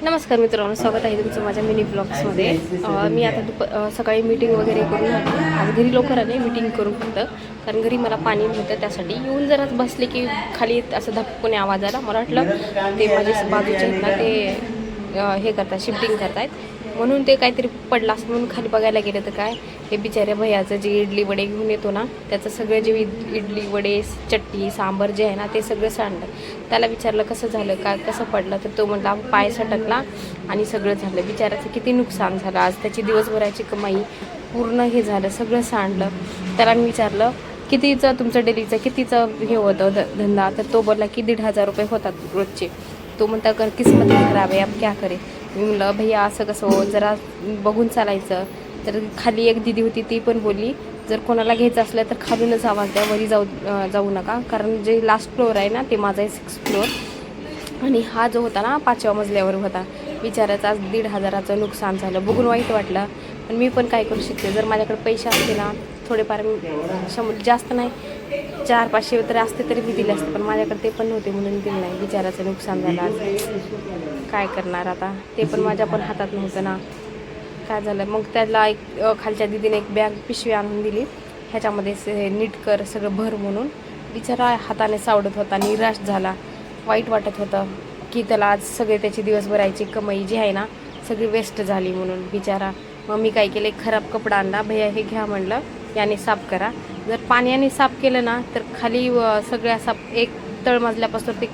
नमस्कार मित्रांनो, स्वागत आहे तुमचं माझ्या मिनी ब्लॉग्समध्ये. मी आता सकाळी मीटिंग वगैरे करून आज घरी लवकर आले मीटिंग करून फक्त, कारण घरी मला पाणी नव्हतं. त्यासाठी येऊन जरा बसले की खाली असं धपकोने आवाज आला. मला वाटलं ते माझे बाजूचे आहेत ना ते हे करतात, शिफ्टिंग करतायत, म्हणून ते काहीतरी पडलं असं म्हणून खाली बघायला गेलं तर काय हे बिचाऱ्या भैयाचं जे इडली वडे घेऊन येतो ना, त्याचं सगळं जे इडली वडे चटणी सांबार जे आहे ना ते सगळं सांडलं. त्याला विचारलं कसं झालं, काय कसं पडलं, तर तो म्हटला पाय सटकला आणि सगळं झालं. बिचाराचं किती नुकसान झालं. आज त्याची दिवसभराची कमाई पूर्ण हे झालं, सगळं सांडलं. त्याला मी विचारलं कितीचं तुमचं डेलीचं कितीचं हे होतं धंदा, तर तो बोलला की 1,500 रुपये होतात रोजचे. तो म्हणता कर किस्मत खराब आहे, अब क्या करे. मी म्हणलं भैया असं कसं हो, जरा बघून चालायचं. तर खाली एक दिदी होती, ती पण बोलली जर कोणाला घ्यायचं असलं तर खालूनच आवाज द्या, वरी जाऊ नका, कारण जे लास्ट फ्लोअर आहे ना ते माझा आहे 6th फ्लोअर, आणि हा जो होता ना 5व्या मजल्यावर होता. बिचाराचं आज 1,500चं नुकसान झालं. बघून वाईट वाटलं, पण मी पण काय करू शकते. जर माझ्याकडे पैसे असते ना थोडेफार, जास्त नाही 400-500 तरी असते तरी मी दिले असते, पण माझ्याकडे ते पण नव्हते म्हणून दिले नाही. बिचाराचं नुकसान झालं आज, काय करणार आता. ते पण माझ्या पण हातात नव्हतं ना. काय झालं मग, त्याला एक खालच्या दिदीने एक बॅग पिशवी आणून दिली, ह्याच्यामध्ये नीट कर सगळं भर म्हणून. बिचारा हाताने सावडत होता, निराश झाला, वाईट वाटत होतं की त्याला आज सगळे त्याची दिवसभराची कमाई जी आहे ना सगळी वेस्ट झाली म्हणून बिचारा. मग मी काय केलं, एक खराब कपडा आणला. भैया हे घ्या म्हणलं, याने साफ करा. जर पाण्याने साफ केलं ना तर खाली सगळ्या साफ एक तळमजल्यापासून ते